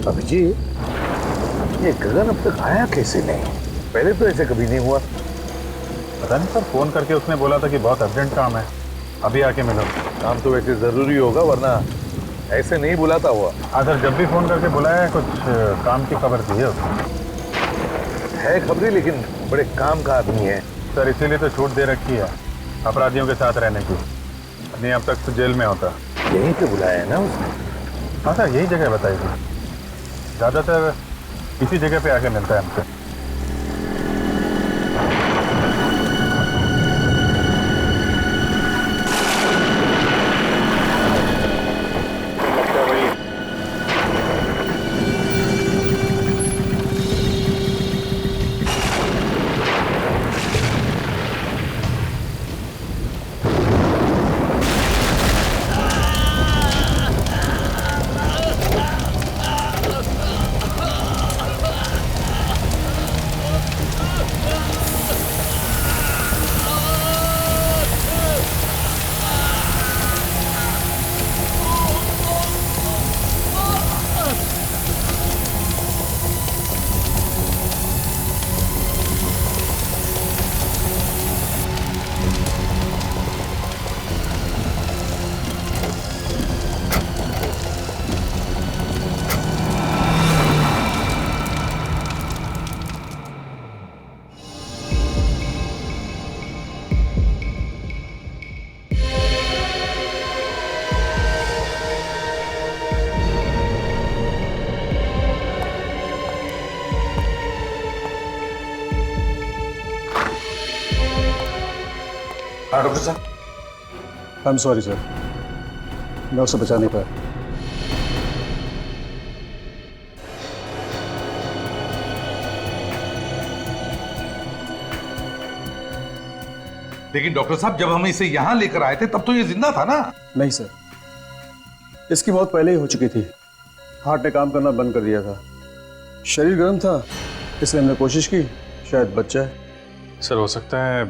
अभिजीत, ये गगन अब तक आया कैसे नहीं? पहले तो ऐसे कभी नहीं हुआ। पता नहीं सर, फोन करके उसने बोला था कि बहुत अर्जेंट काम है, अभी आके मिलो। काम तो वैसे जरूरी होगा, वरना ऐसे नहीं बुलाता हुआ। हाँ सर, जब भी फोन करके बुलाया है कुछ काम की खबर दी है उसने। है खबरी, लेकिन बड़े काम का आदमी है सर, इसीलिए तो छूट दे रखी है अपराधियों के साथ रहने की, नहीं अब तक तो जेल में होता। यहीं पे बुलाया है ना उसने? हाँ सर, यही जगह बताई थी, ज़्यादातर इसी जगह पे आके मिलता है हमसे। हाँ डॉक्टर साहब। आई एम सॉरी सर, मैं उसे बचा नहीं पाया। लेकिन डॉक्टर साहब, जब हम इसे यहाँ लेकर आए थे तब तो ये जिंदा था ना? नहीं सर, इसकी मौत पहले ही हो चुकी थी। हार्ट ने काम करना बंद कर दिया था, शरीर गर्म था, इसलिए हमने कोशिश की शायद बच जाए। सर, हो सकता है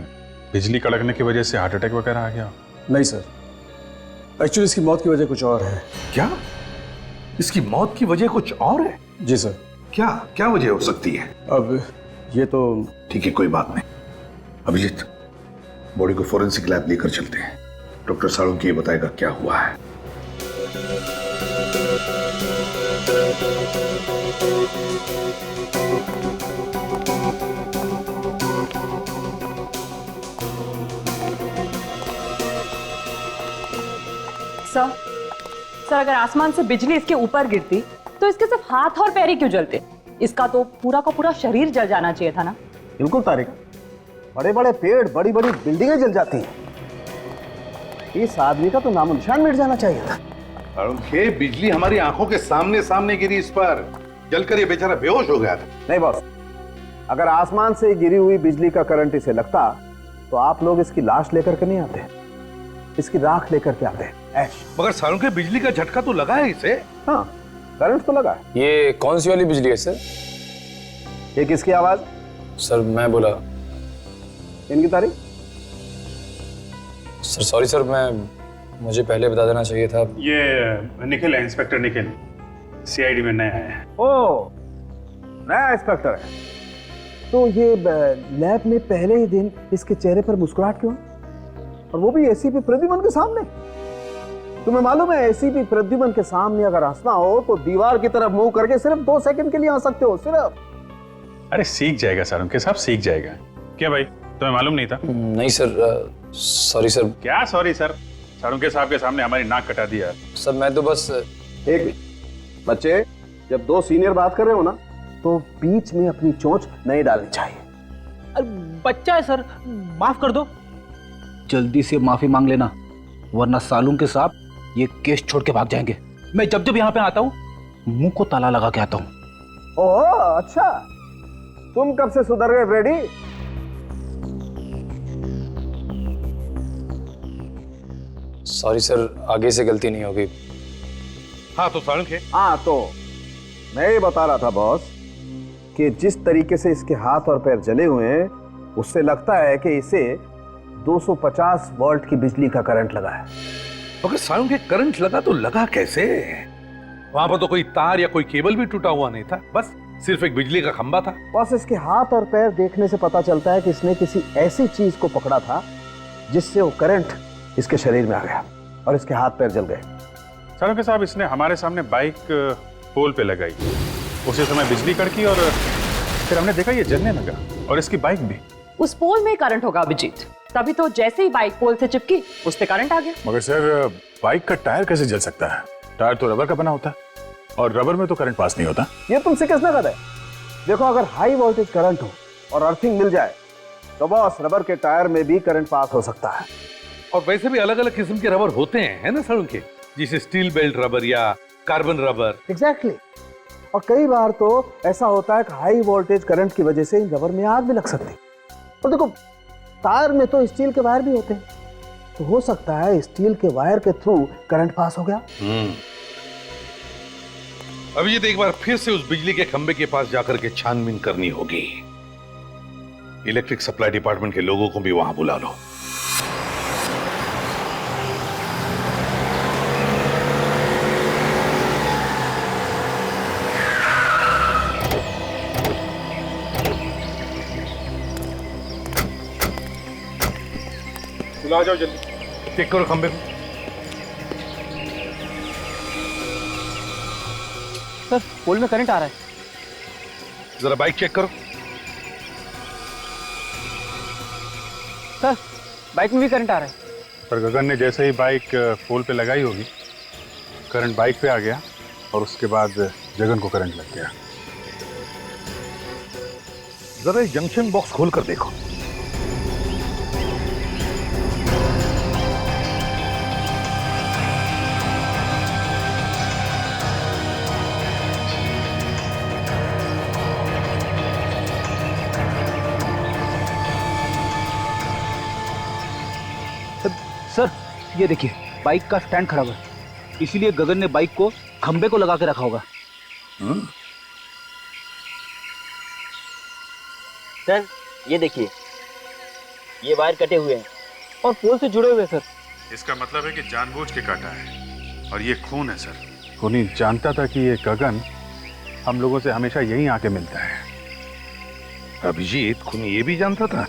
बिजली कड़कने की वजह से हार्ट अटैक वगैरह आ गया। नहीं सर, एक्चुअली इसकी मौत की वजह कुछ और है। क्या? इसकी मौत की वजह कुछ और है? जी सर। क्या क्या वजह हो सकती है? अब ये तो ठीक है, कोई बात नहीं। अभिजीत, बॉडी को फोरेंसिक लैब लेकर चलते हैं, डॉक्टर साळुंखे ये बताएगा क्या हुआ है। सर, अगर आसमान से बिजली इसके ऊपर गिरती तो इसके सिर्फ हाथ और पैर ही क्यों जलते? इसका तो पूरा का पूरा शरीर जल जाना चाहिए था ना। बिल्कुल तारिक, बड़े बड़े पेड़, बड़ी बड़ी बिल्डिंगें जल जाती हैं, इस आदमी का तो नामो निशान मिट जाना चाहिए था। साळुंखे, बिजली हमारी आंखों के सामने सामने गिरी इस पर, जलकर ये बेचारा बेहोश हो गया था। नहीं बॉस, अगर आसमान से गिरी हुई बिजली का करंट इसे लगता तो आप लोग इसकी लाश लेकर के नहीं आते, इसकी राख लेकर के आते। ऐश। मगर साळुंखे, बिजली का झटका तो लगा है इसे। हाँ, करंट तो लगा। ये कौन सी वाली बिजली है सर? ये किसकी आवाज? सर मैं बोला। इनकी तारीख? सर सॉरी सर, मुझे पहले बता देना चाहिए था। ये निखिल है, इंस्पेक्टर निखिल, सीआईडी में नया है। ओ, नया इंस्पेक्टर है। तो ये लैब में पहले ही दिन इसके चेहरे पर मुस्कुराहट क्यों, और वो भी एसीपी प्रद्युमन के सामने? तुम्हें मालूम है एसीपी प्रद्युमन के सामने अगर हंसना हो तो दीवार की तरफ मुंह करके सिर्फ 2 सेकंड के लिए हंस सकते हो, सिर्फ। अरे सीख जाएगा साळुंखे साहब, सीख जाएगा। क्या भाई, तुम्हें मालूम नहीं था? नहीं सर, सॉरी सर। क्या सॉरी सर? साळुंखे साहब के सामने हमारी नाक कटा दिया। सर मैं तो बस एक बच्चे, जब 2 सीनियर बात कर रहे हो ना तो बीच में अपनी चोंच नहीं डालनी चाहिए। बच्चा है सर, माफ कर दो। जल्दी से माफी मांग लेना, वरना साळुंखे साहब ये केस छोड़ के भाग जाएंगे। मैं जब जब यहाँ पे आता हूँ मुंह को ताला लगा के आता हूँ। ओह अच्छा, तुम कब से सुधर गए फ्रेडी? सॉरी सर, आगे से गलती नहीं होगी। हाँ तो साळुंखे, हाँ तो मैं ये बता रहा था बॉस कि जिस तरीके से इसके हाथ और पैर जले हुए हैं उससे लगता है कि इसे 250 वोल्ट की बिजली का करंट लगा है। मगर साळुंखे, करंट लगा तो लगा कैसे? वहां पर तो कोई तार या कोई केबल भी टूटा हुआ नहीं था, बस सिर्फ एक बिजली का खंबा था। बस इसके हाथ और पैर देखने से पता चलता है कि इसने किसी ऐसी चीज को पकड़ा था जिससे वो करंट इसके शरीर में आ गया और इसके हाथ पैर जल गए। सालुंके साहब, इसने हमारे सामने बाइक पोल पे लगाई, उसी समय बिजली कड़की और फिर हमने देखा ये जलने लगा, और इसकी बाइक भी। उस पोल में करंट होगा अभिजीत, तभी तो जैसे ही बाइक पोल से चिपकी उस पे करंट आ गया। मगर सर, बाइक का टायर कैसे जल सकता है? टायर तो रबर का बना होता है, और रबर में तो करंट पास नहीं होता। ये तुमसे किसने कहा है? देखो, अगर हाई वोल्टेज करंट हो और अर्थिंग मिल जाए तो बस रबर के टायर में भी करंट पास हो सकता है। और वैसे भी अलग अलग किस्म के रबर होते हैं, है ना सालुंके, जैसे स्टील बेल्ट रबर या कार्बन रबर। एग्जैक्टली। और कई बार तो ऐसा होता है कि हाई वोल्टेज करंट की वजह से इन रबर में आग भी लग सकती है। और देखो, टायर में तो स्टील के वायर भी होते हैं, तो हो सकता है स्टील के वायर के थ्रू करंट पास हो गया। अभिजीत, एक बार फिर से उस बिजली के खंबे के पास जाकर के छानबीन करनी होगी। इलेक्ट्रिक सप्लाई डिपार्टमेंट के लोगों को भी वहां बुला लो। बुला जाओ जल्दी। चेक करो खंबे को। सर, पोल में करंट आ रहा है। जरा बाइक चेक करो। सर, बाइक में भी करंट आ रहा है। पर गगन ने जैसे ही बाइक पोल पे लगाई होगी, करंट बाइक पे आ गया और उसके बाद जगन को करंट लग गया। जरा जंक्शन बॉक्स खोल कर देखो। सर, ये देखिए, बाइक का स्टैंड खराब है, इसीलिए गगन ने बाइक को खंबे को लगा के रखा होगा। सर, ये देखिए, ये वायर कटे हुए हैं और पोल से जुड़े हुए हैं सर। इसका मतलब है कि जानबूझ के काटा है, और ये खून है सर। खूनी जानता था कि ये गगन हम लोगों से हमेशा यहीं आके मिलता है। अभिजीत, खूनी ये भी जानता था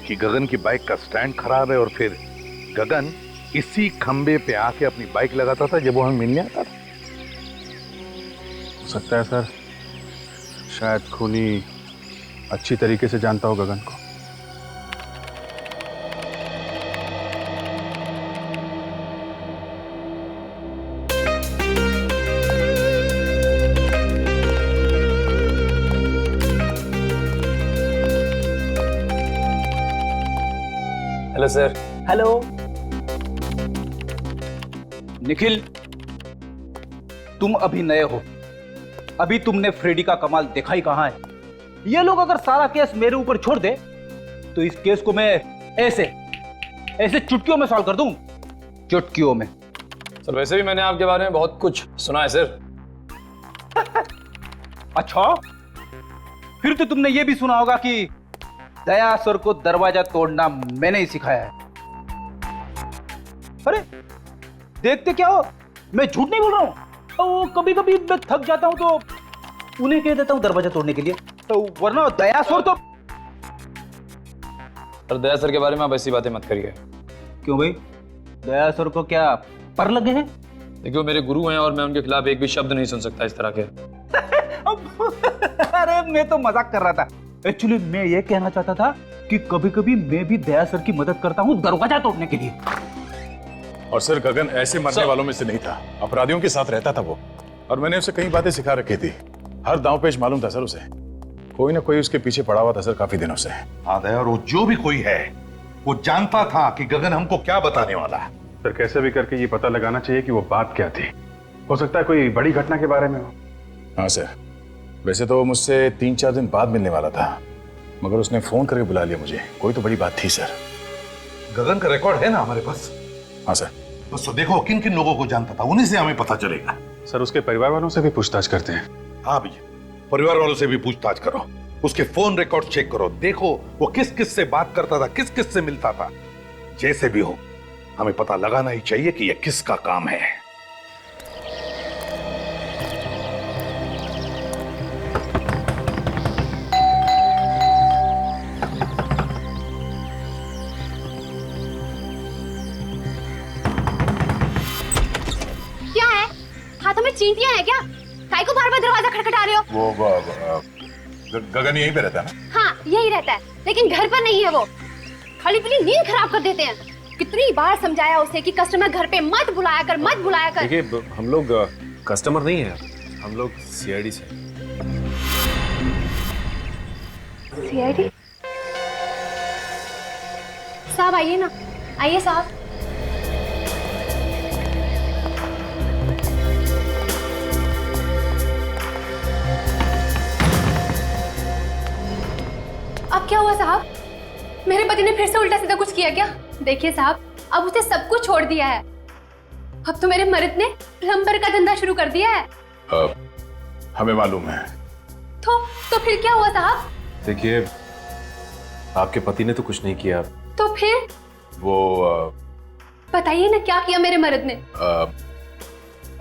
कि गगन की बाइक का स्टैंड खराब है, और फिर गगन इसी खंबे पे आके अपनी बाइक लगाता था जब वो हमें मिलने आता था। हो सकता है सर, शायद खूनी अच्छी तरीके से जानता हो गगन को। Hello sir. हेलो। निखिल, तुम अभी नए हो, अभी तुमने फ्रेडी का कमाल देखा ही कहां है। ये लोग अगर सारा केस मेरे ऊपर छोड़ दे तो इस केस को मैं ऐसे ऐसे चुटकियों में सॉल्व कर दूं, चुटकियों में। सर, वैसे भी मैंने आपके बारे में बहुत कुछ सुना है सर। अच्छा, फिर तो तुमने ये भी सुना होगा कि दया सर को दरवाजा तोड़ना मैंने ही सिखाया है। अरे देखते क्या हो, मैं झूठ नहीं बोल रहा हूं। कभी कभी मैं थक जाता हूं तो उन्हें कह देता हूं दरवाजा तोड़ने के लिए, तो वरना दया सर तो। सर, दया सर के बारे में आप ऐसी बातें मत करिए। क्यों भाई, दया सर को क्या पर लगे हैं? देखिए, वो मेरे गुरु हैं और मैं उनके खिलाफ एक भी शब्द नहीं सुन सकता इस तरह के। अरे मैं तो मजाक कर रहा था। एक्चुअली मैं ये कहना चाहता था कि कभी कभी मैं भी दया सर की मदद करता हूँ दरवाजा तोड़ने के लिए। और सर, गगन ऐसे मरने वालों में से नहीं था, अपराधियों के साथ रहता था वो, और मैंने उसे कई बातें सिखा रखी थी। हर दांव पेच मालूम था सर उसे, कोई ना कोई उसके पीछे पड़ा हुआ था सर काफी दिनों से। हाँ दया, और वो जो भी कोई है वो जानता था कि गगन हमको क्या बताने वाला है। सर, कैसे भी करके ये पता लगाना चाहिए कि वो बात क्या थी। हो सकता है कोई बड़ी घटना के बारे में हो। हाँ सर, वैसे तो वो मुझसे 3-4 दिन बाद मिलने वाला था, मगर उसने फोन करके बुला लिया मुझे। कोई तो बड़ी बात थी सर। गगन का रिकॉर्ड है ना हमारे पास? हाँ सर। बस तो देखो किन किन लोगों को जानता था, उन्हीं से हमें पता चलेगा। सर, उसके परिवार वालों से भी पूछताछ करते हैं। हाँ भैया, परिवार वालों से भी पूछताछ करो, उसके फोन रिकॉर्ड चेक करो, देखो वो किस किस से बात करता था, किस किस से मिलता था। जैसे भी हो, हमें पता लगाना ही चाहिए कि यह किसका काम है। चींटियां हैं क्या? काय को बार बार दरवाजा खटखटा रहे हो? गगन यहीं पे रहता है ना? हाँ यही रहता है, लेकिन घर पर नहीं है वो। खाली पीली नींद खराब कर देते हैं। कितनी बार समझाया उसे कि कस्टमर घर पे मत बुलाया कर, मत बुलाया कर। देखिए हम लोग कस्टमर नहीं है, हम लोग सीआईडी से। सीआईडी? साहब आइए ना, आइए साहब। अब क्या हुआ साहब? मेरे पति ने फिर से उल्टा सीधा कुछ किया क्या? देखिए साहब, अब उसे सब कुछ छोड़ दिया है। अब तो मेरे मर्द ने प्लम्बर का धंधा शुरू कर दिया है। हमें मालूम है। तो फिर क्या हुआ साहब? देखिए आपके पति ने तो कुछ नहीं किया। तो फिर? वो बताइए ना क्या किया मेरे मर्द ने?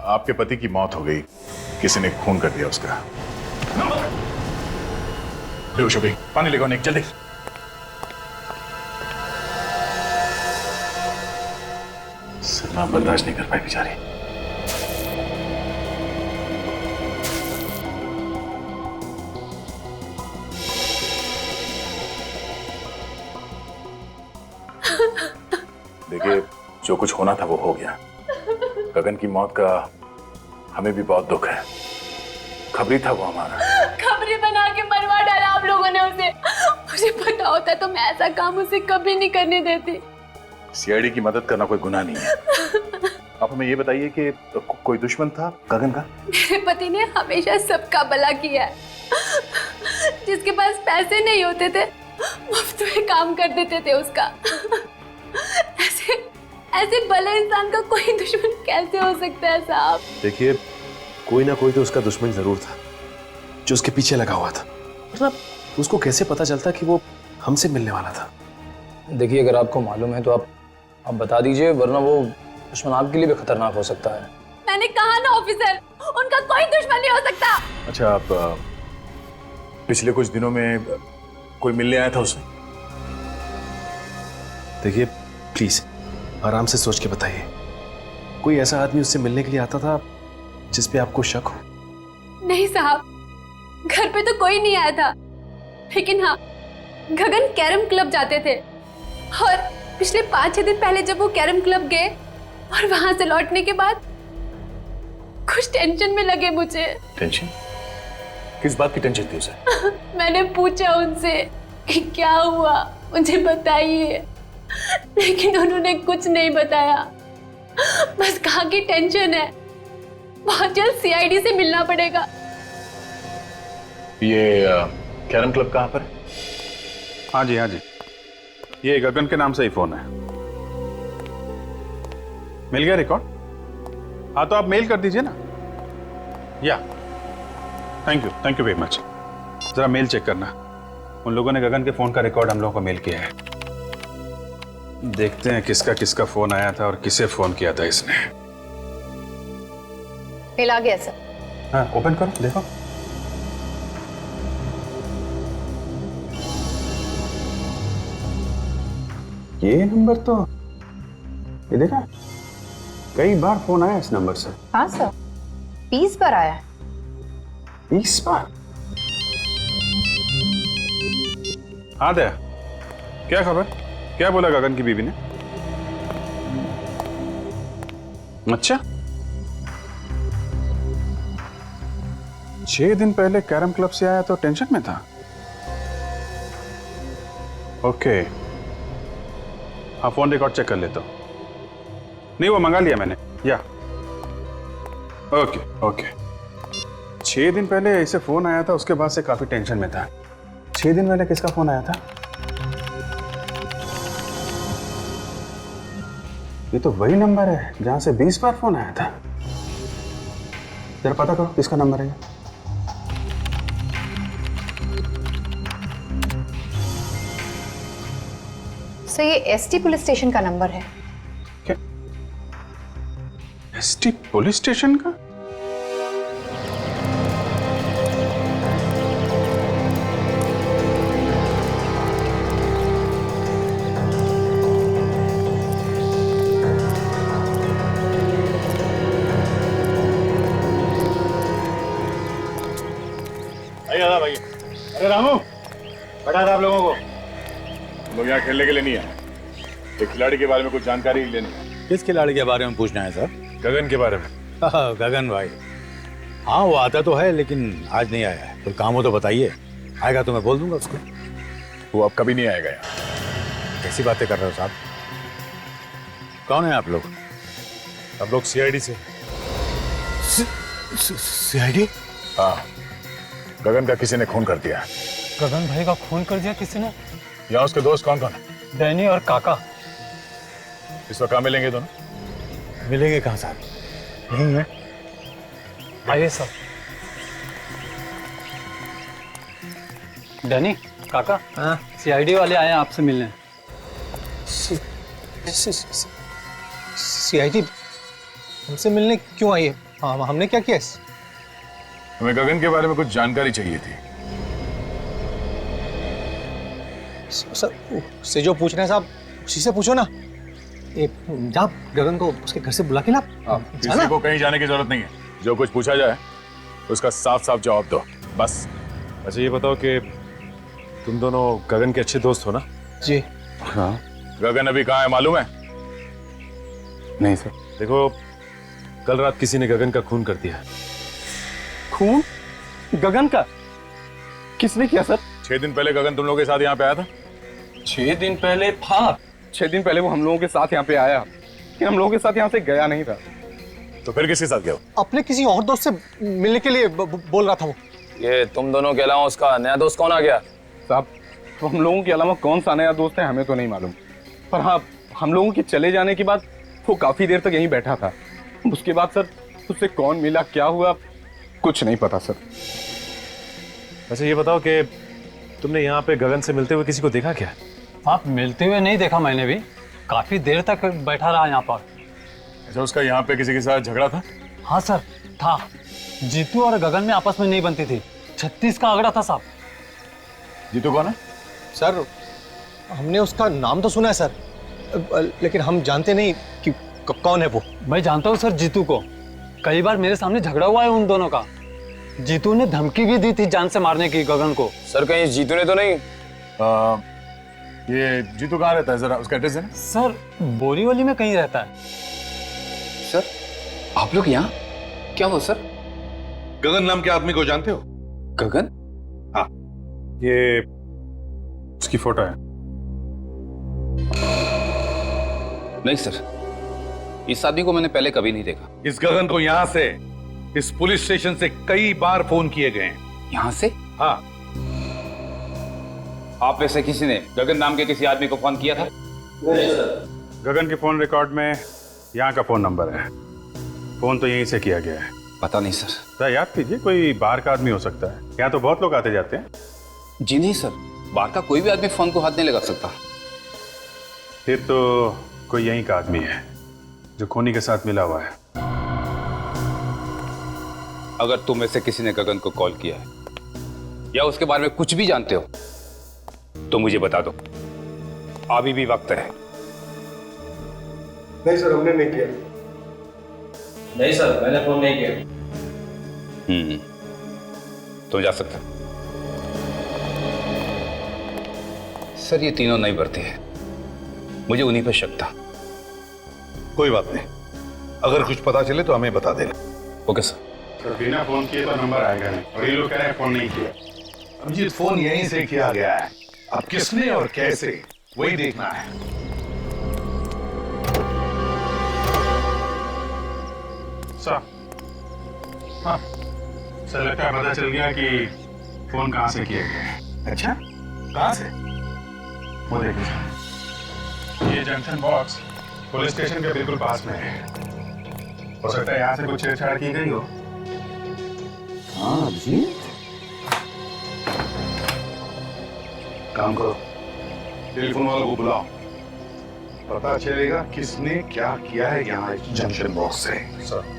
आपके पति की मौत हो गई, किसी ने खून कर दिया उसका। शोभी, पानी लेकर निक जल्दी। सलमा बर्दाश्त नहीं कर पाई बेचारी। देखिए जो कुछ होना था वो हो गया। गगन की मौत का हमें भी बहुत दुख है। खबरी था वो हमारा। खबरी बना के मरवा डाला आप लोगों ने उसे। मुझे पता होता तो मैं ऐसा काम उसे कभी नहीं करने देती। सीआईडी की मदद करना कोई गुनाह नहीं है। आप हमें ये बताइए कि कोई दुश्मन था गगन का? मेरे पति ने हमेशा सबका भला किया है। जिसके पास पैसे नहीं होते थे मुफ्त में काम कर देते थे उसका। ऐसे भले इंसान का कोई दुश्मन कैसे हो सकता है साहब? देखिए कोई ना कोई तो उसका दुश्मन जरूर था जो उसके पीछे लगा हुआ था। मतलब उसको कैसे पता चलता कि वो हमसे मिलने वाला था? देखिए अगर आपको मालूम है तो आप बता दीजिए, वरना वो दुश्मन आपके लिए भी खतरनाक हो सकता है। मैंने कहा ना ऑफिसर, उनका कोई दुश्मन नहीं हो सकता। अच्छा आप पिछले कुछ दिनों में कोई मिलने आया था उसे? देखिए प्लीज आराम से सोच के बताइए, कोई ऐसा आदमी उससे मिलने के लिए आता था जिस पे आपको शक हो? नहीं साहब, घर पे तो कोई नहीं आया था, लेकिन हाँ गगन कैरम क्लब जाते थे और पिछले 5-6 दिन पहले जब वो कैरम क्लब गए और वहां से लौटने के बाद कुछ टेंशन में लगे मुझे। टेंशन? किस बात की टेंशन थी उसे? मैंने पूछा उनसे कि क्या हुआ, मुझे बताइए, लेकिन उन्होंने कुछ नहीं बताया। बस कहा कि टेंशन है, बहुत जल्द सीआईडी से मिलना पड़ेगा। ये कैरम क्लब कहाँ पर है? हाँ जी, ये गगन के नाम से ही फोन है। मिल गया रिकॉर्ड? हाँ तो आप मेल कर दीजिए ना। या थैंक यू वेरी मच। जरा मेल चेक करना, उन लोगों ने गगन के फोन का रिकॉर्ड हम लोगों को मेल किया है। देखते हैं किसका किसका फोन आया था और किसे फोन किया था इसने। मेल आ गया सर। हाँ ओपन करो, देखो। ये नंबर तो, ये देखा, कई बार फोन आया इस नंबर से। हाँ सर, 20 बार आया है। 20 बार? हाँ दया, क्या खबर? क्या बोला गगन की बीवी ने? अच्छा, 6 दिन पहले कैरम क्लब से आया तो टेंशन में था। ओके, हाँ फोन रिकॉर्ड चेक कर लेता हूं। नहीं वो मंगा लिया मैंने। या ओके 6 दिन पहले ऐसे फोन आया था, उसके बाद से काफी टेंशन में था। 6 दिन पहले किसका फोन आया था? ये तो वही नंबर है जहां से 20 बार फोन आया था। जरा पता करो किसका नंबर है। सर ये एसटी पुलिस स्टेशन का नंबर है। क्या? एसटी पुलिस स्टेशन का? अरे रामू, बता दो आप लोगों को, हम लोग यहाँ खेलने के लिए नहीं आए। एक खिलाड़ी के बारे में कुछ जानकारी लेनी है। किस खिलाड़ी के बारे में पूछना है सर? गगन के बारे में। गगन भाई, हाँ वो आता तो है लेकिन आज नहीं आया है। कोई काम हो तो बताइए, आएगा तो मैं बोल दूंगा उसको। वो अब कभी नहीं आएगा यहाँ। कैसी बातें कर रहे हो साहब? कौन है आप लोग? हम लोग सीआईडी से। सीआईडी? हाँ, गगन का किसी ने खून कर दिया। गगन भाई का खून कर दिया किसी ने? यहाँ उसके दोस्त कौन कौन है? डैनी और काका। इस वक्त कहाँ मिलेंगे दोनों? मिलेंगे कहाँ साहब? यहीं है। आइए सर। डैनी, काका, सीआईडी वाले आए हैं आपसे मिलने। सीआईडी हमसे मिलने क्यों आई है? हाँ, हमने क्या किया? हमें गगन के बारे में कुछ जानकारी चाहिए थी। सर, से जो पूछ रहे हैं साहब, उसी से पूछो ना। जा गगन को उसके घर से बुला के ला। किसी को कहीं जाने की जरूरत नहीं है। जो कुछ पूछा जाए उसका साफ साफ जवाब दो, बस। अच्छा ये बताओ कि तुम दोनों गगन के अच्छे दोस्त हो ना? जी हाँ। गगन अभी कहाँ है मालूम है? नहीं सर। देखो, कल रात किसी ने गगन का खून कर दिया। खून? गगन का? किसने किया सर? 6 दिन पहले गगन तुम लोगों के साथ यहाँ पे आया था। 6 दिन पहले? हाँ, 6 दिन पहले वो हम लोगों के साथ यहाँ पे आया, लेकिन हम लोगों के साथ यहाँ से गया नहीं था। तो फिर किसके साथ गया? अपने किसी और दोस्त से मिलने के लिए बोल रहा था वो। ये तुम दोनों के अलावा उसका नया दोस्त कौन आ गया? साहब, तो हम लोगों के अलावा कौन सा नया दोस्त है हमें तो नहीं मालूम, पर हाँ, हम लोगों के चले जाने के बाद वो काफी देर तक यहीं बैठा था। उसके बाद सर उससे कौन मिला, क्या हुआ, कुछ नहीं पता सर। अच्छा ये बताओ कि तुमने यहाँ पे गगन से मिलते हुए किसी को देखा क्या? आप मिलते हुए नहीं देखा मैंने भी, काफी देर तक बैठा रहा यहाँ पर। अच्छा, उसका यहाँ पे किसी के साथ झगड़ा था? हाँ सर, था। जीतू और गगन में आपस में नहीं बनती थी, 36 का आंकड़ा था साहब। जीतू कौन है? सर, हमने उसका नाम तो सुना है सर, लेकिन हम जानते नहीं कि कौन है वो। मैं जानता हूँ सर जीतू को, कई बार मेरे सामने झगड़ा हुआ है उन दोनों का। जीतू ने धमकी भी दी थी जान से मारने की गगन को। सर कहीं जीतू ने तो नहीं? ये जीतू कहाँ रहता है, जरा उसका एड्रेस है ना? सर बोरीवली में कहीं रहता है। सर आप लोग यहाँ क्या हो सर? गगन नाम के आदमी को जानते हो? गगन? हाँ, ये उसकी फोटो है। नहीं सर, इस आदमी को मैंने पहले कभी नहीं देखा। इस गगन को यहाँ से, इस पुलिस स्टेशन से कई बार फोन किए गए हैं। यहाँ से? हाँ। आप में से किसी ने गगन नाम के किसी आदमी को फोन किया था? नहीं सर। गगन के फोन रिकॉर्ड में यहाँ का फोन नंबर है, फोन तो यहीं से किया गया है। पता नहीं सर। सर याद कीजिए, कोई बाहर का आदमी हो सकता है, यहाँ तो बहुत लोग आते जाते हैं। जी नहीं सर, बाहर का कोई भी आदमी फोन को हाथ नहीं लगा सकता। फिर तो कोई यहीं का आदमी है जो खूनी के साथ मिला हुआ है। अगर तुम में से किसी ने गगन को कॉल किया है या उसके बारे में कुछ भी जानते हो तो मुझे बता दो, अभी भी वक्त है। नहीं सर, हमने नहीं किया। नहीं सर, मैंने फोन नहीं किया। तुम जा सकते हो। सर ये तीनों नहीं बढ़ते हैं, मुझे उन्हीं पर शक था। कोई बात नहीं, अगर कुछ पता चले तो हमें बता देना। Okay sir. तो बिना फोन किए तो नंबर आएगा नहीं, और ये लोग कह रहे हैं फोन नहीं किया। अभिजीत, फोन यहीं से किया गया है, अब किसने और कैसे वही देखना है। सर, हाँ सर, लगता है पता चल गया कि फोन कहाँ से किया गया है। अच्छा, कहाँ से? वो देखिए सर, ये जंक्शन बॉक्स पुलिस स्टेशन के बिल्कुल पास में है। हो सकता है यहाँ से कुछ छेड़छाड़ की गई हो। हाँ जी, काम करो, टेलीफोन वालों को बुलाओ, पता चलेगा किसने क्या किया है यहाँ इस जंक्शन बॉक्स से। सर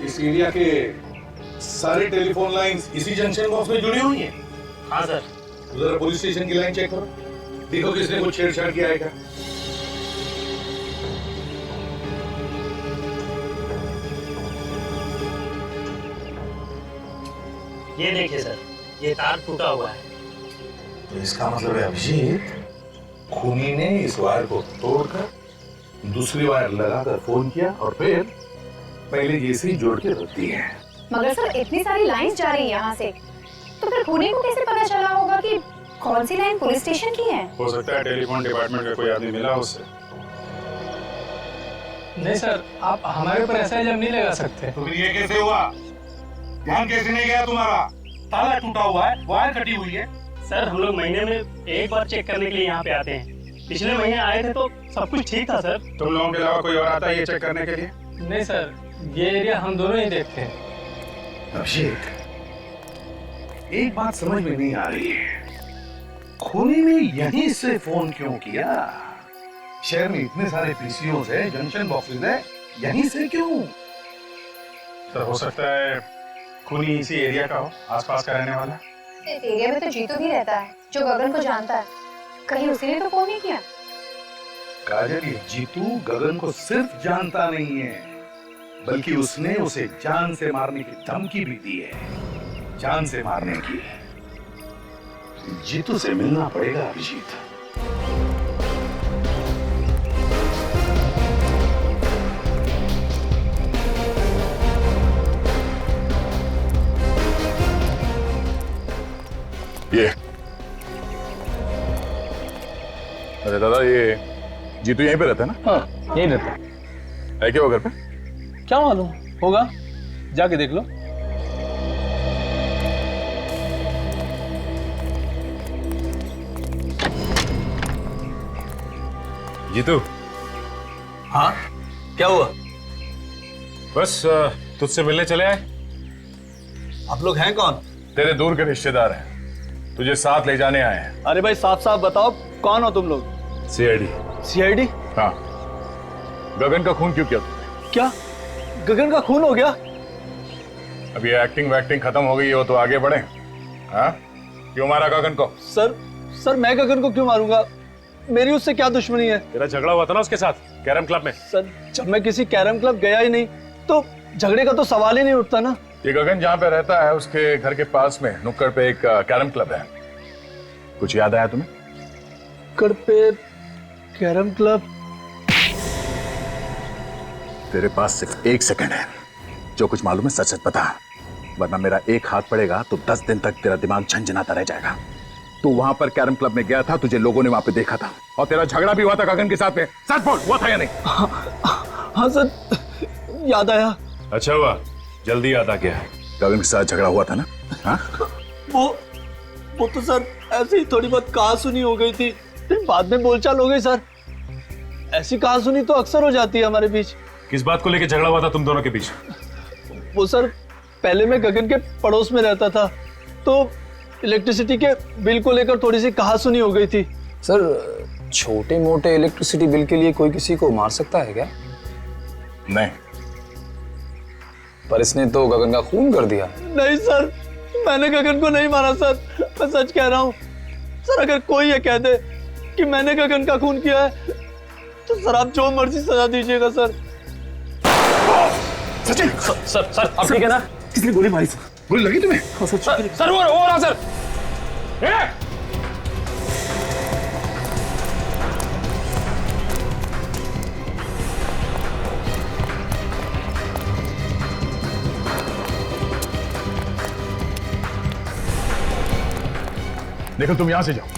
इस एरिया के सारे टेलीफोन लाइंस इसी जंक्शन बॉक्स में जुड़ी हुई हैं। हाँ सर। उधर पुलिस स्टेशन की लाइन चेक करो, देखो किसने कुछ छेड़छाड़ किया है क्या। ये देखिए सर, ये तार टूटा हुआ है। तो इसका मतलब है अभिजीत, खूनी ने इस वायर को तोड़कर दूसरी वायर लगाकर फोन किया और फिर पहले जैसे ही जोड़ के रख दी है। मगर सर इतनी सारी लाइंस जा रही है यहाँ से, तो फिर खूनी को कैसे पता चला होगा कि कौन सी लाइन पुलिस स्टेशन की है? हो सकता है टेलीफोन डिपार्टमेंट का कोई आदमी मिला उससे। नहीं सर, आप हमारे ऊपर ऐसा इल्जाम नहीं लगा सकते। तो फिर ये कैसे हुआ? ध्यान कैसे नहीं गया तुम्हारा? ताला टूटा हुआ है, वायर कटी हुई है। सर हम लोग महीने में एक बार चेक करने के लिए यहाँ पे आते हैं। पिछले महीने आए थे तो सब कुछ ठीक था सर। तुम लोगों के अलावा कोई और आता है ये चेक करने के लिए? नहीं सर, ये एरिया हम दोनों ही देखते हैं। अभिषेक, एक बात समझ में नहीं आ रही है, खूनी ने यहीं से फोन क्यों किया? शहर में इतने सारे पीसीओस है, जंक्शन बॉक्सेस है, यहीं से क्यों? सर हो सकता है खूनी इसी एरिया का हो, आसपास का रहने वाला। इस एरिया में तो जीतू भी रहता है, जो गगन को जानता है। कहीं उसी ने तो फोन नहीं किया? काजल, ये जीतू गगन को सिर्फ जानता नहीं है, बल्कि उसने उसे जान से मारने की धमकी भी दी है। जान से मारने की। जीतू से मिलना पड़ेगा अभिजीत। ये अरे दादा, ये जीतू यहीं पे रहता है ना? हाँ यही रहता है क्या वो घर पे? क्या मालूम होगा, जाके देख लो। जीतू। हाँ क्या हुआ? बस तुझसे मिलने चले आए। आप लोग हैं कौन? तेरे दूर के रिश्तेदार हैं, तुझे साथ ले जाने आए हैं। अरे भाई साफ साफ बताओ कौन हो तुम लोग? सीआईडी। सीआईडी? हाँ। गगन का खून क्यों किया तुमने? क्या गगन का खून हो गया? अब ये एक्टिंग वैक्टिंग खत्म हो गई हो तो आगे बढ़े। हाँ, क्यों मारा गगन को? सर मैं गगन को क्यों मारूंगा? मेरी उससे क्या दुश्मनी है? तेरा झगड़ा हुआ था ना उसके साथ कैरम क्लब में। सर जब मैं किसी कैरम क्लब गया ही नहीं तो झगड़े का तो सवाल ही नहीं उठता ना। ये गगन जहाँ पे रहता है उसके घर के पास में नुक्कड़ पे एक कैरम क्लब है। कुछ याद आया तुम्हें? नुक्कड़ पे कैरम क्लब? तेरे पास सिर्फ 1 सेकंड है, जो कुछ मालूम है सच सच बता, वरना मेरा एक हाथ पड़ेगा तो 10 दिन तक तेरा दिमाग झंझनाता रह जाएगा। तू वहां पर कैरम क्लब में गया था, तुझे लोगों ने वहां पे देखा था और तेरा झगड़ा भी हुआ था गगन के साथ में। सच बोल, हुआ था या नहीं? हाँ सर याद आया। अच्छा हुआ, जल्दी याद आ गया। गगन के साथ झगड़ा हुआ था ना? हाँ? वो तो सर ऐसे ही थोड़ी बहुत कहा सुनी हो गई थी, फिर बाद में बोलचाल हो गई सर। ऐसी कहा सुनी तो अक्सर हो जाती है हमारे बीच। किस बात को लेकर झगड़ा हुआ था तुम दोनों के बीच? वो सर पहले मैं गगन के पड़ोस में रहता था तो इलेक्ट्रिसिटी के बिल को लेकर थोड़ी सी कहा सुनी हो गई थी। सर छोटे मोटे इलेक्ट्रिसिटी बिल के लिए कोई किसी को मार सकता है क्या? नहीं। पर इसने तो गगन का खून कर दिया। नहीं सर, मैंने गगन को नहीं मारा सर, मैं सच कह रहा हूँ सर। अगर कोई ये कह दे कि मैंने गगन का खून किया है तो सर आप जो मर्जी सजा दीजिएगा सर। सचिन! सर आप ठीक है ना? किसने गोली मारी? गोली लगी तुम्हें? सर वो रहा सर। देखो तुम यहां से जाओ।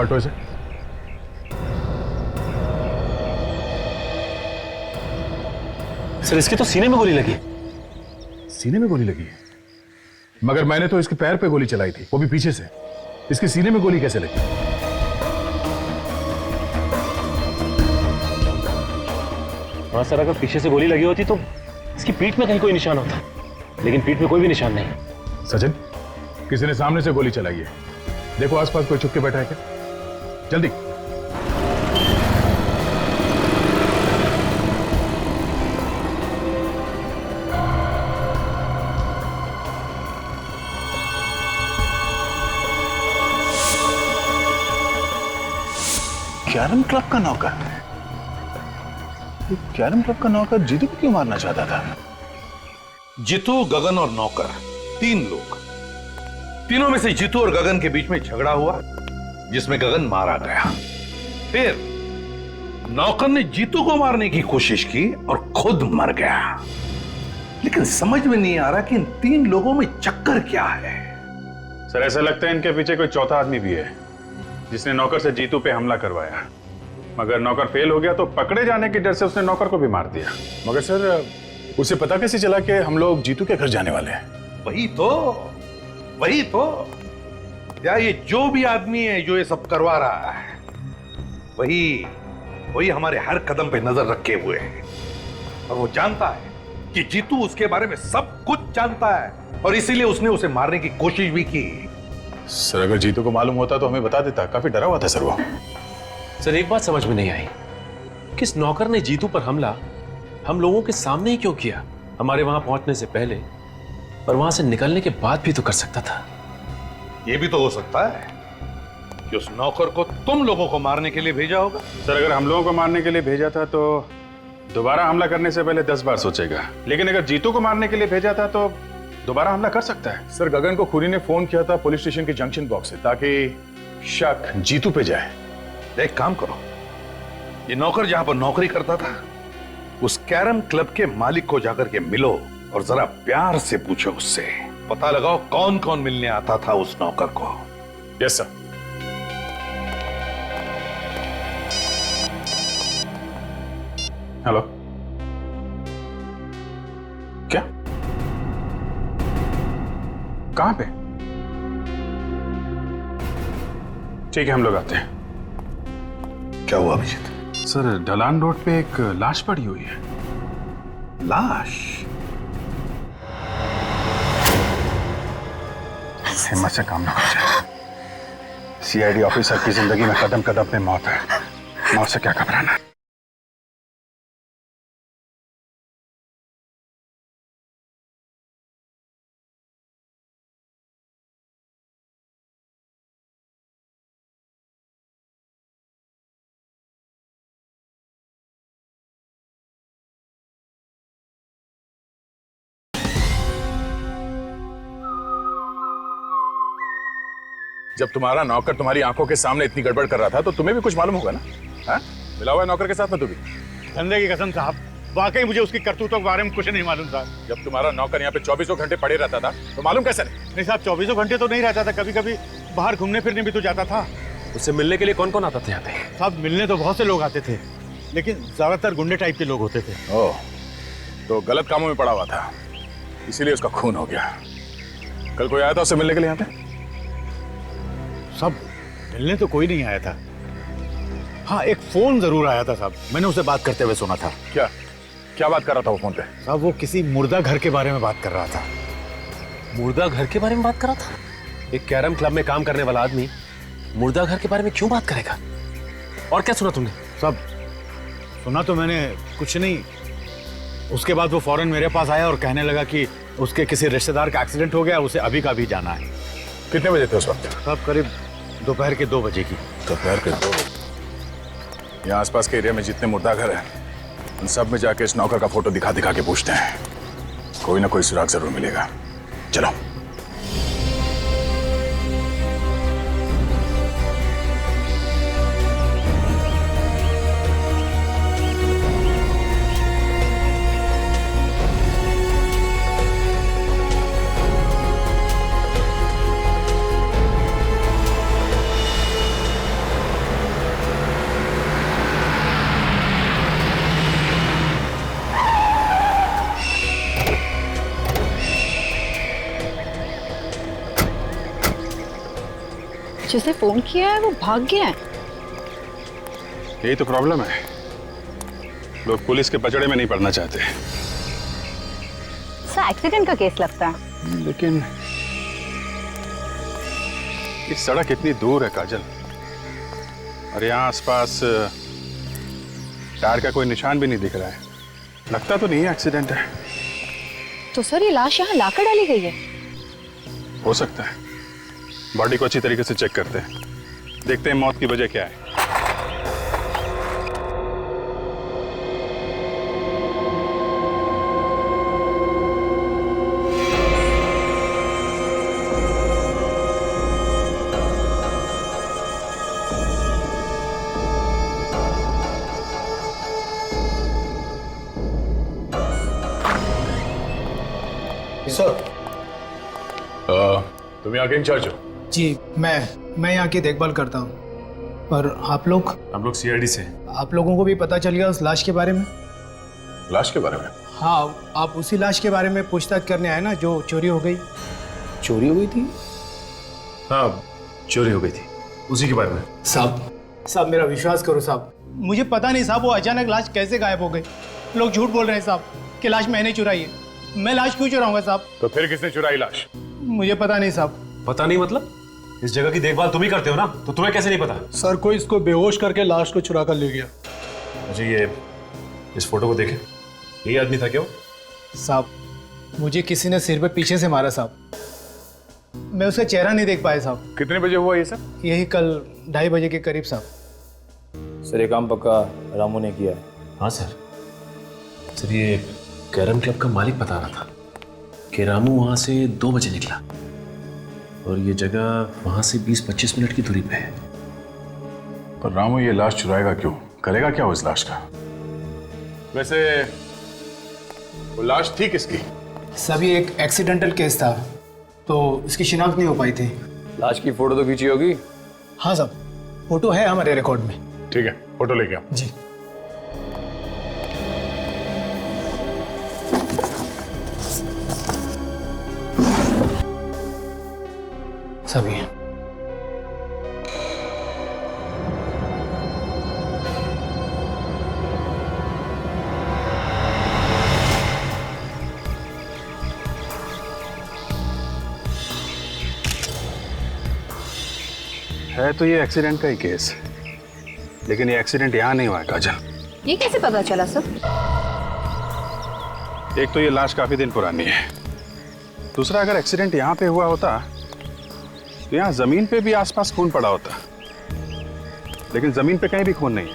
पलटो इसे। सर इसके तो सीने में गोली लगी। सीने में गोली लगी है? मगर मैंने तो इसके पैर पे गोली चलाई थी, वो भी पीछे से। इसके सीने में गोली कैसे लगी? हाँ सर, अगर पीछे से गोली लगी होती तो इसकी पीठ में कहीं कोई निशान होता, लेकिन पीठ में कोई भी निशान नहीं। सचिन, किसी ने सामने से गोली चलाई है। देखो आसपास कोई छुप के बैठा है क्या? जल्दी। कैरम क्लब का नौकर? कैरम क्लब का नौकर जीतू को क्यों मारना चाहता था? जीतू, गगन और नौकर, 3 लोग। तीनों में से जीतू और गगन के बीच में झगड़ा हुआ, जिसमें गगन मारा गया। फिर नौकर ने जीतू को मारने की कोशिश की और खुद मर गया। लेकिन समझ में नहीं आ रहा कि इन 3 लोगों में चक्कर क्या है। सर ऐसा लगता है इनके पीछे कोई चौथा आदमी भी है, जिसने नौकर से जीतू पे हमला करवाया। मगर नौकर फेल हो गया तो पकड़े जाने के डर से उसने नौकर को भी मार दिया। मगर सर उसे पता कैसे चला कि हम लोग जीतू के घर जाने वाले हैं? वही तो या ये जो भी आदमी है जो ये सब करवा रहा है, वही हमारे हर कदम पे नजर रखे हुए है। और वो जानता है कि जीतू उसके बारे में सब कुछ जानता है, और इसीलिए उसने उसे मारने की कोशिश भी की। सर अगर जीतू को मालूम होता तो हमें बता देता। काफी डरा हुआ था सर वो। सर एक बात समझ में नहीं आई, किस नौकर ने जीतू पर हमला हम लोगों के सामने ही क्यों किया? हमारे वहां पहुंचने से पहले और वहां से निकलने के बाद भी तो कर सकता था। यह भी तो हो सकता है कि उस नौकर को तुम लोगों को मारने के लिए भेजा होगा। सर अगर हम लोगों को मारने के लिए भेजा था तो दोबारा हमला करने से पहले 10 बार सोचेगा। लेकिन अगर जीतू को मारने के लिए भेजा था तो दोबारा हमला कर सकता है। सर गगन को खुरी ने फोन किया था पुलिस स्टेशन के जंक्शन बॉक्स से, ताकि शक जीतू पे जाए। एक काम करो, ये नौकर जहां पर नौकरी करता था उस कैरम क्लब के मालिक को जाकर के मिलो और जरा प्यार से पूछो उससे, पता लगाओ कौन कौन मिलने आता था उस नौकर को। Yes sir. हेलो, क्या? कहां पे? ठीक है हम लोग आते हैं। क्या हुआ अभिजीत? सर ढलान रोड पे एक लाश पड़ी हुई है। लाश? हिम्मत से काम ना कर जाए। सीआईडी ऑफिसर की जिंदगी में कदम कदम पे मौत है। मौत से क्या घबराना। जब तुम्हारा नौकर तुम्हारी आंखों के सामने इतनी गड़बड़ कर रहा था तो तुम्हें भी कुछ मालूम होगा ना? हाँ? मिला हुआ है नौकर के साथ में तू भी? धंधे की कसम साहब, वाकई मुझे उसकी करतूतों के बारे में कुछ नहीं मालूम था। जब तुम्हारा नौकर यहाँ पे 24 घंटे पड़े रहता था तो मालूम कैसे नहीं? नहीं साहब, 24 घंटे तो नहीं रहता था, कभी कभी बाहर घूमने फिरने भी तो जाता था। उससे मिलने के लिए कौन कौन आता था यहाँ पे? साहब मिलने तो बहुत से लोग आते थे, लेकिन ज्यादातर गुंडे टाइप के लोग होते थे। ओह, तो गलत कामों में पड़ा हुआ था, इसीलिए उसका खून हो गया। कल कोई आया था उससे मिलने के लिए यहाँ पे? सब मिलने तो कोई नहीं आया था। हाँ एक फोन जरूर आया था साहब, मैंने उसे बात करते हुए सुना था। क्या क्या बात कर रहा था वो फोन पे? साहब वो किसी मुर्दा घर के बारे में बात कर रहा था। मुर्दा घर के बारे में बात कर रहा था? एक कैरम क्लब में काम करने वाला आदमी मुर्दा घर के बारे में क्यों बात करेगा? और क्या सुना तुमने? साहब सुना तो मैंने कुछ नहीं। उसके बाद वो फौरन मेरे पास आया और कहने लगा कि उसके किसी रिश्तेदार का एक्सीडेंट हो गया, उसे अभी का अभी जाना है। कितने बजे थे उस वक्त? साहब करीब दोपहर के 2 बजे की। दोपहर के 2 बजे? यहाँ आसपास के एरिया में जितने मुर्दा घर हैं उन सब में जाके इस नौकर का फोटो दिखा दिखा के पूछते हैं, कोई ना कोई सुराग जरूर मिलेगा। चलो। जिसे फोन किया है वो भाग गया है। यही तो प्रॉब्लम है, लोग पुलिस के पचड़े में नहीं पड़ना चाहते। सर एक्सीडेंट का केस लगता है। लेकिन ये सड़क इतनी दूर है काजल, और यहाँ आसपास टायर का कोई निशान भी नहीं दिख रहा है। लगता तो नहीं है एक्सीडेंट है। तो सर ये लाश यहाँ लाकर डाली गई है? हो सकता है। बॉडी को अच्छी तरीके से चेक करते हैं, देखते हैं मौत की वजह क्या है। सर तुम यहाँ के इंचार्ज हो? जी मैं यहाँ की देखभाल करता हूँ। पर आप लोग? हम लोग सीआईडी से। आप लोगों को भी पता चल गया उस लाश के बारे में? लाश के बारे में? हाँ, आप उसी लाश के बारे में पूछताछ करने आए ना जो चोरी हो गई। चोरी हो गई थी? हाँ, चोरी हो गई थी, उसी के बारे में। साहब मेरा विश्वास करो साहब, मुझे पता नहीं साहब वो अचानक लाश कैसे गायब हो गई। लोग झूठ बोल रहे हैं साहब कि लाश मैंने चुराई है। मैं लाश क्यों चुराऊंगा साहब? तो फिर किसने चुराई लाश? मुझे पता नहीं साहब। पता नहीं मतलब? इस जगह की देखभाल तुम ही करते हो ना, तो तुम्हें कैसे नहीं पता? सर कोई इसको बेहोश करके लाश को चुरा कर ले गया। मुझे ये इस फोटो को देखे, यही आदमी था क्या वो? साहब मुझे किसी ने सिर पे पीछे से मारा साहब, मैं उसका चेहरा नहीं देख पाया साहब। कितने बजे हुआ ये सब? यही कल 2:30 बजे के करीब साहब। सर ये काम पक्का रामू ने किया है। हाँ सर। सर ये कैरम क्लब का मालिक बता रहा था कि रामू वहाँ से 2 बजे निकला और ये जगह वहाँ से 20-25 मिनट की दूरी पे है। पर रामू ये लाश चुराएगा क्यों? करेगा क्या वो इस लाश का? वैसे वो लाश थी किसकी? सभी एक एक्सीडेंटल केस था तो इसकी शिनाख्त नहीं हो पाई थी। लाश की फोटो तो खींची होगी? हाँ साहब, फोटो है हमारे रिकॉर्ड में। ठीक है, फोटो लेके आओ। जी सभी है तो ये एक्सीडेंट का ही केस, लेकिन ये एक्सीडेंट यहाँ नहीं हुआ है काजल। ये कैसे पता चला सर? एक तो ये लाश काफी दिन पुरानी है, दूसरा अगर एक्सीडेंट यहाँ पे हुआ होता तो यहाँ जमीन पे भी आसपास खून पड़ा होता, लेकिन जमीन पे कहीं भी खून नहीं है।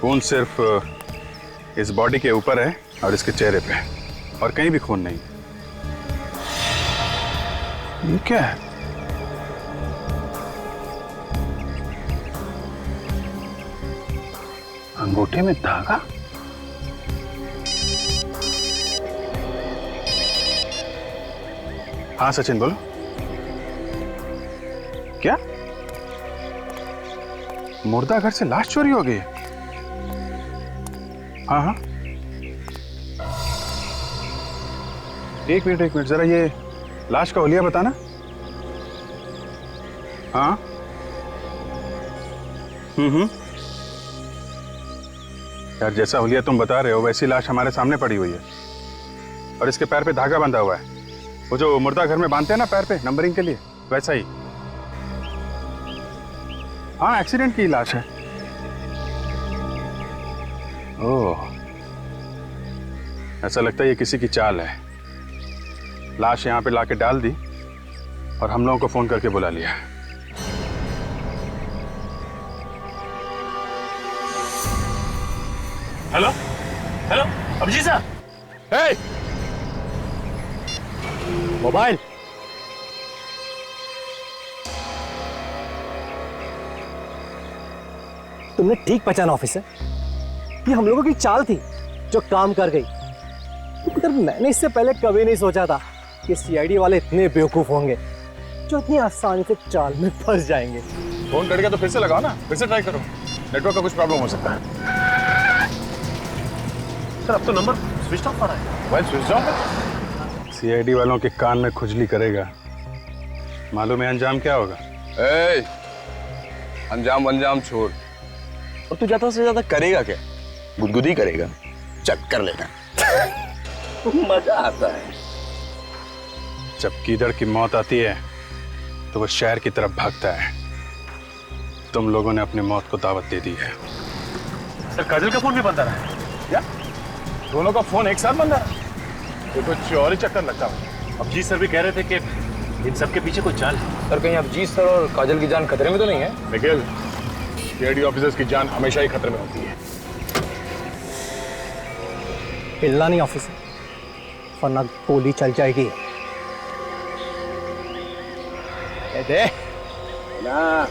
खून सिर्फ इस बॉडी के ऊपर है और इसके चेहरे पे, और कहीं भी खून नहीं। ये क्या है? अंगूठे में धागा? हाँ सचिन बोलो। क्या मुर्दा घर से लाश चोरी हो गई? हाँ हाँ, एक मिनट जरा ये लाश का हुलिया बताना। हाँ यार, जैसा हुलिया तुम बता रहे हो वैसी लाश हमारे सामने पड़ी हुई है, और इसके पैर पे धागा बंधा हुआ है, वो जो मुर्दा घर में बांधते हैं ना पैर पे नंबरिंग के लिए, वैसा ही। हाँ, एक्सीडेंट की लाश है। ओह, ऐसा लगता है ये किसी की चाल है। लाश यहाँ पे लाके डाल दी और हम लोगों को फोन करके बुला लिया। हेलो हेलो अभिजीत साहब। हे मोबाइल। तुमने ठीक पहचाना ऑफिसर, ये हम लोगों की चाल थी जो काम कर गई। मगर मैंने इससे पहले कभी नहीं सोचा था कि सीआईडी वाले इतने बेवकूफ होंगे जो इतनी आसानी से चाल में फंस जाएंगे। फोन कट गया तो फिर से लगाओ ना, फिर से ट्राई करो, नेटवर्क का कुछ प्रॉब्लम हो सकता है। सर अब तो नंबर स्विच ऑफ आ रहा है। मोबाइल स्विच ऑफ है? सीआईडी वालों के कान में खुजली करेगा, मालूम है अंजाम क्या होगा? ए, अंजाम अंजाम छोड़। और तू ज्यादा से ज्यादा करेगा क्या? गुदगुदी करेगा? चल कर लेना। मजा आता है। जब गीदड़ की मौत आती है तो वो शहर की तरफ भागता है। तुम लोगों ने अपनी मौत को दावत दे दी है। सर काजल का फोन भी बंद आ रहा है क्या? दोनों का फोन एक साथ बंद है? ये कुछ और ही चक्कर लगता है। अभिजीत सर भी कह रहे थे कि इन सब के पीछे कोई चाल है। सर कहीं अभिजीत सर और काजल की जान खतरे में तो नहीं है? निखिल, सीआईडी ऑफिसर्स की जान हमेशा ही खतरे में होती है। हिलना नहीं ऑफिसर, वरना गोली चल जाएगी। दे ना।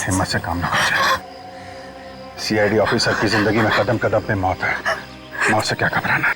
हिम्मत से काम ना कर जाए। सीआईडी ऑफिसर की जिंदगी में कदम कदम पे मौत है। मौत से क्या घबराना।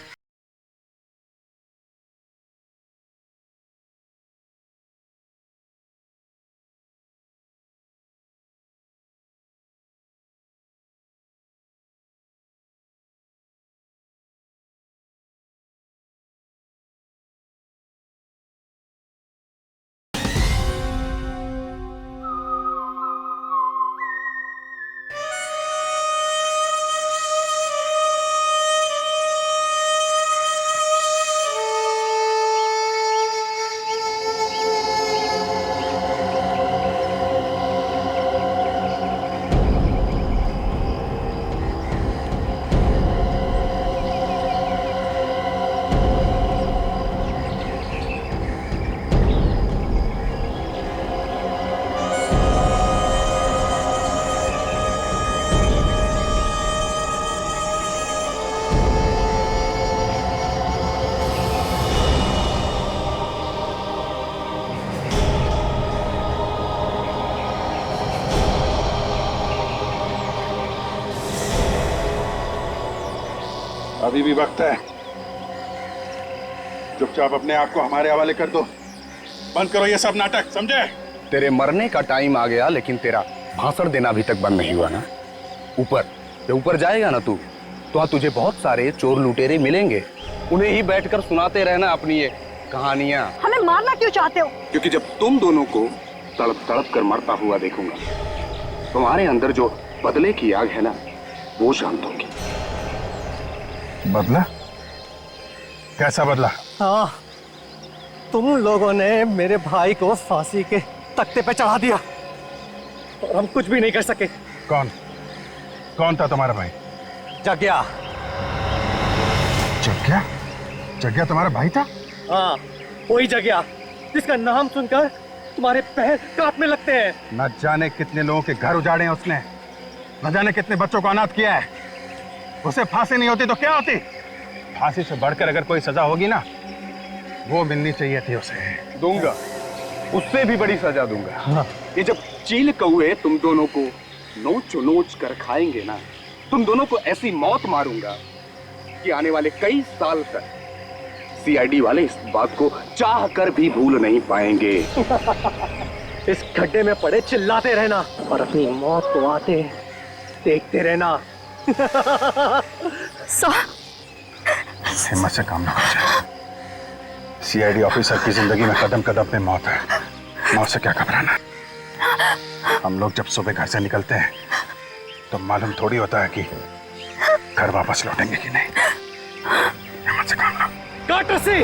अभी भी वक्त है। चुपचाप अपने आप को हमारे हवाले कर दो। बंद करो ये सब नाटक, समझे? तेरे मरने का टाइम आ गया, लेकिन तेरा भाषण देना अभी तक बंद नहीं हुआ ना। ऊपर जब ऊपर जाएगा ना तू, तो वहां तुझे बहुत सारे चोर लुटेरे मिलेंगे। उन्हें ही बैठकर सुनाते रहना अपनी ये कहानियां। हमें मारना क्यों चाहते हो? क्योंकि जब तुम दोनों को तड़प तड़प कर मरता हुआ देखूंगा, तुम्हारे अंदर जो बदले की आग है ना, वो शांत होगी। बदला? कैसा बदला? हाँ, तुम लोगों ने मेरे भाई को फांसी के तख्ते पे चढ़ा दिया और हम कुछ भी नहीं कर सके। कौन कौन था तुम्हारा भाई? जग्या। जग्या? जग्या तुम्हारा भाई था? हाँ, वही जग्या जिसका नाम सुनकर तुम्हारे पैर कांपने लगते हैं। न जाने कितने लोगों के घर उजाड़े हैं उसने, न जाने कितने बच्चों को अनाथ किया है। उसे फांसी नहीं होती तो क्या होती? फांसी से बढ़कर अगर कोई सजा होगी ना, वो मिलनी चाहिए थी उसे। दूंगा, उससे भी बड़ी सजा दूंगा। हाँ। ये जब चील कौए तुम दोनों को नोच नोच कर खाएंगे ना, तुम दोनों को ऐसी मौत मारूंगा कि आने वाले कई साल तक सीआईडी वाले इस बात को चाह कर भी भूल नहीं पाएंगे। इस गड्ढे में पड़े चिल्लाते रहना और अपनी मौत को आते देखते रहना। हिम्मत से काम ना कर जाए। सीआईडी ऑफिसर की जिंदगी में कदम कदम पे मौत है। मौत से क्या घबराना। हम लोग जब सुबह घर से निकलते हैं तो मालूम थोड़ी होता है कि घर वापस लौटेंगे कि नहीं। हिम्मत से काम ना। काट रस्सी।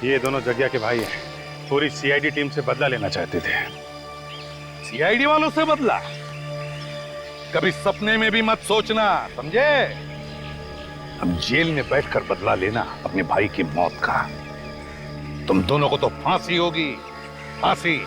ये दोनों जग्या के भाई हैं, पूरी सीआईडी टीम से बदला लेना चाहते थे। सीआईडी वालों से बदला? कभी सपने में भी मत सोचना, समझे? अब जेल में बैठकर बदला लेना अपने भाई की मौत का। तुम दोनों को तो फांसी होगी, फांसी।